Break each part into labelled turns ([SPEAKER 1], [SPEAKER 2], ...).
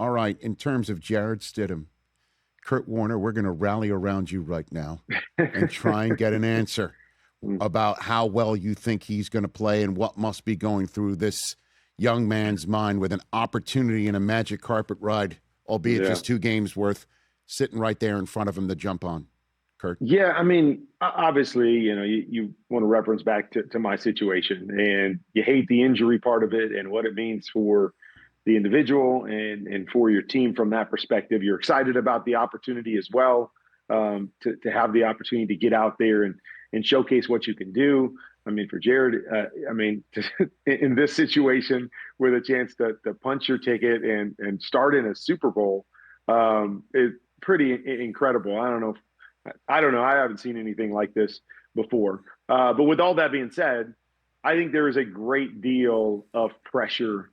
[SPEAKER 1] All right, in terms of Jarrett Stidham, Kurt Warner, we're going to rally around you right now and try and get an answer about how well you think he's going to play and what must be going through this young man's mind with an opportunity and a magic carpet ride, albeit just 2 games worth, sitting right there in front of him to jump on. Kurt?
[SPEAKER 2] Yeah, I mean, obviously, you want to reference back to my situation, and you hate the injury part of it and what it means for the individual and for your team from that perspective. You're excited about the opportunity as well, to have the opportunity to get out there and showcase what you can do. I mean, for Jarrett, in this situation with a chance to punch your ticket and start in a Super Bowl, is pretty incredible. I don't know. I haven't seen anything like this before. But with all that being said, I think there is a great deal of pressure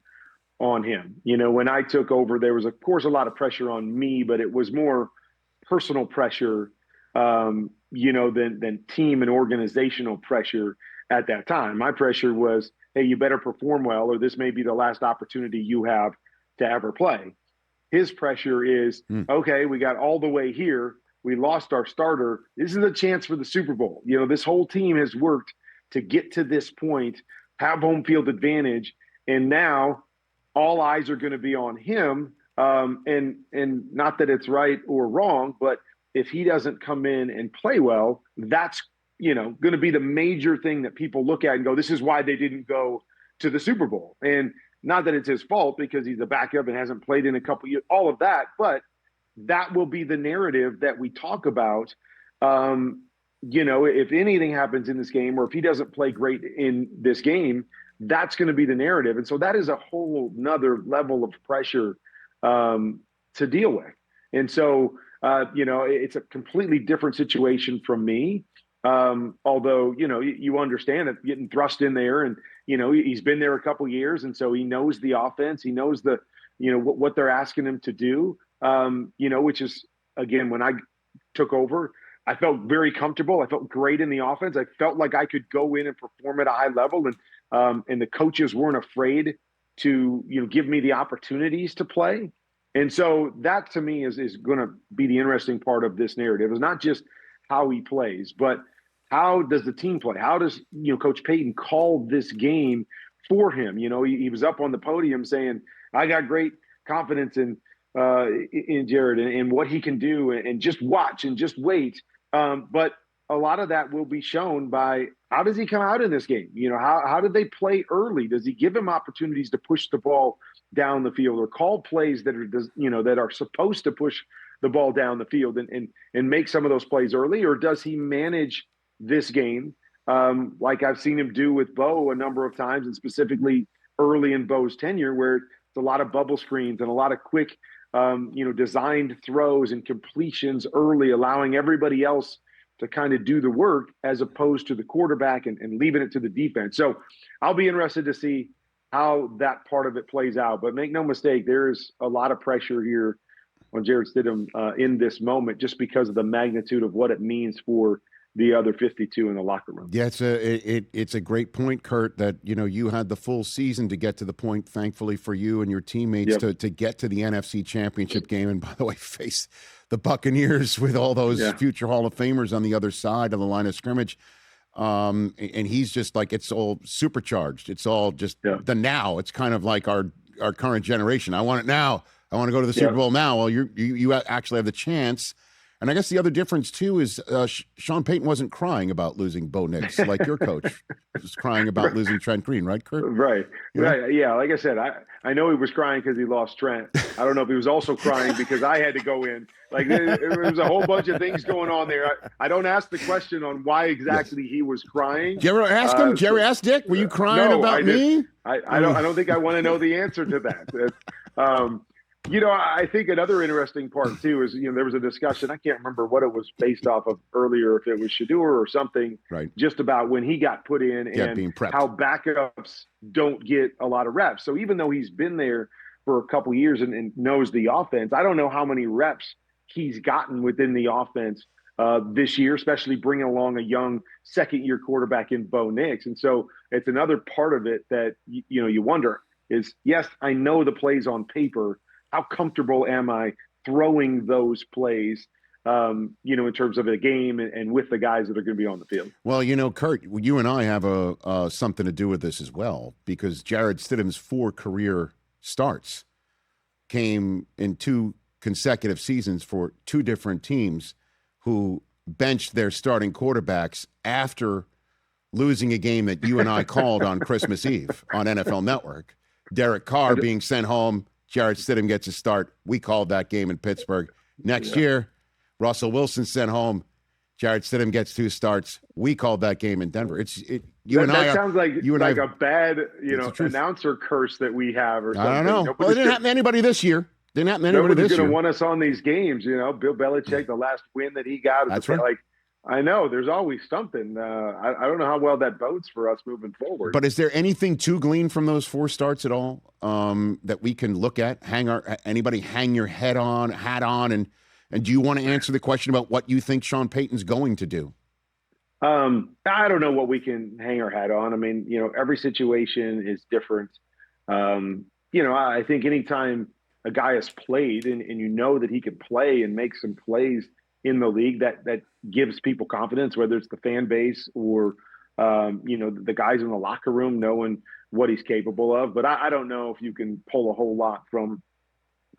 [SPEAKER 2] on him. When I took over, there was, of course, a lot of pressure on me, but it was more personal pressure, than team and organizational pressure at that time. My pressure was, hey, you better perform well, or this may be the last opportunity you have to ever play. His pressure is, okay, we got all the way here. We lost our starter. This is a chance for the Super Bowl. This whole team has worked to get to this point, have home field advantage, and now all eyes are going to be on him. And not that it's right or wrong, but if he doesn't come in and play well, that's going to be the major thing that people look at and go, this is why they didn't go to the Super Bowl. And not that it's his fault because he's a backup and hasn't played in a couple years, all of that, but that will be the narrative that we talk about. If anything happens in this game, or if he doesn't play great in this game, that's going to be the narrative. And so that is a whole nother level of pressure to deal with. And so, it's a completely different situation from me. Although, you understand it getting thrust in there and, he's been there a couple years. And so he knows the offense. He knows what they're asking him to do. Which is, again, when I took over, I felt very comfortable. I felt great in the offense. I felt like I could go in and perform at a high level, and the coaches weren't afraid to, give me the opportunities to play. And so that to me is going to be the interesting part of this narrative. It's not just how he plays, but how does the team play? How does, Coach Payton call this game for him? He was up on the podium saying, I got great confidence in Jarrett and what he can do, and just watch and just wait. But a lot of that will be shown by how does he come out in this game? How did they play early? Does he give him opportunities to push the ball down the field, or call plays that are supposed to push the ball down the field and make some of those plays early? Or does he manage this game like I've seen him do with Bo a number of times, and specifically early in Bo's tenure, where it's a lot of bubble screens and a lot of quick designed throws and completions early, allowing everybody else to kind of do the work as opposed to the quarterback and leaving it to the defense. So I'll be interested to see how that part of it plays out. But make no mistake, there's a lot of pressure here on Jarrett Stidham in this moment, just because of the magnitude of what it means for the other 52 in the locker room.
[SPEAKER 1] Yeah, it's a great point, Kurt, that you had the full season to get to the point, thankfully for you and your teammates, to get to the NFC Championship game, and by the way, face the Buccaneers with all those future Hall of Famers on the other side of the line of scrimmage. And he's just like, it's all supercharged. It's all just the now. It's kind of like our current generation. I want it now. I want to go to the Super Bowl now. Well, you actually have the chance. And I guess the other difference, too, is Sean Payton wasn't crying about losing Bo Nix like your coach was crying about losing Trent Green, right, Kurt?
[SPEAKER 2] Right. Yeah, like I said, I know he was crying because he lost Trent. I don't know if he was also crying because I had to go in. Like, there was a whole bunch of things going on there. I don't ask the question on why exactly he was crying.
[SPEAKER 1] Did you ever ask him? Did you ever ask Dick? Were you crying about me?
[SPEAKER 2] I don't think I want to know the answer to that. I think another interesting part, too, is, there was a discussion. I can't remember what it was based off of earlier, if it was Shedeur or something, just about when he got put in and how backups don't get a lot of reps. So even though he's been there for a couple years and knows the offense, I don't know how many reps he's gotten within the offense this year, especially bringing along a young second-year quarterback in Bo Nix. And so it's another part of it that, you wonder is, yes, I know the plays on paper, how comfortable am I throwing those plays, in terms of a game and with the guys that are going to be on the field.
[SPEAKER 1] Well, Kurt, you and I have something to do with this as well, because Jarrett Stidham's 4 career starts came in 2 consecutive seasons for 2 different teams who benched their starting quarterbacks after losing a game that you and I called on Christmas Eve on NFL Network. Derek Carr being sent home, Jarrett Stidham gets a start. We called that game in Pittsburgh. Next year, Russell Wilson sent home, Jarrett Stidham gets 2 starts. We called that game in Denver.
[SPEAKER 2] That sounds like a bad, announcer curse that we have or something.
[SPEAKER 1] I don't know. Well, it didn't happen to anybody this year. Nobody's
[SPEAKER 2] going to want us on these games. Bill Belichick, the last win that he got.
[SPEAKER 1] That's right.
[SPEAKER 2] I know there's always something. I don't know how well that bodes for us moving forward.
[SPEAKER 1] But is there anything to glean from those 4 starts at all that we can look at? Hang your hat on, and do you want to answer the question about what you think Sean Payton's going to do?
[SPEAKER 2] I don't know what we can hang our hat on. I mean, every situation is different. I think anytime a guy has played and that he can play and make some plays in the league, that gives people confidence, whether it's the fan base or, the guys in the locker room knowing what he's capable of. But I don't know if you can pull a whole lot from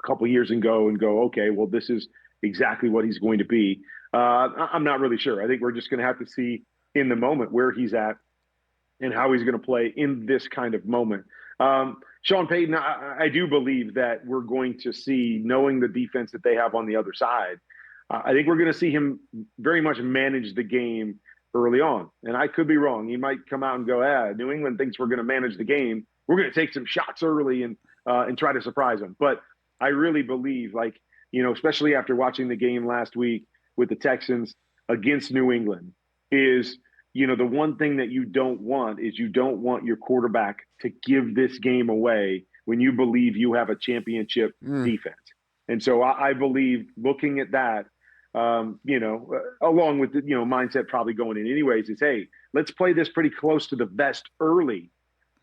[SPEAKER 2] a couple of years ago and go, okay, well, this is exactly what he's going to be. I'm not really sure. I think we're just going to have to see in the moment where he's at and how he's going to play in this kind of moment. Sean Payton, I do believe that we're going to see, knowing the defense that they have on the other side, I think we're going to see him very much manage the game early on. And I could be wrong. He might come out and go, New England thinks we're going to manage the game. We're going to take some shots early and try to surprise them. But I really believe, especially after watching the game last week with the Texans against New England, is, the one thing that you don't want is you don't want your quarterback to give this game away when you believe you have a championship defense. And so I believe, looking at that, along with the, mindset probably going in anyways, is, hey, let's play this pretty close to the vest early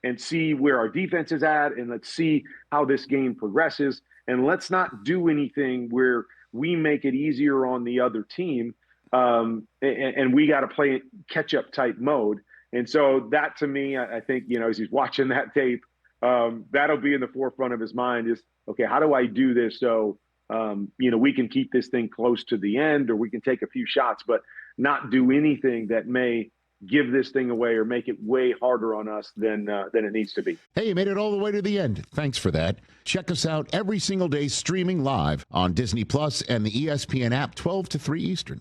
[SPEAKER 2] and see where our defense is at, and let's see how this game progresses. And let's not do anything where we make it easier on the other team, and we got to play catch-up type mode. And so that, to me, I think, as he's watching that tape, that'll be in the forefront of his mind is, okay, how do I do this so, we can keep this thing close to the end, or we can take a few shots, but not do anything that may give this thing away or make it way harder on us than it needs to be.
[SPEAKER 1] Hey, you made it all the way to the end. Thanks for that. Check us out every single day streaming live on Disney Plus and the ESPN app 12 to 3 Eastern.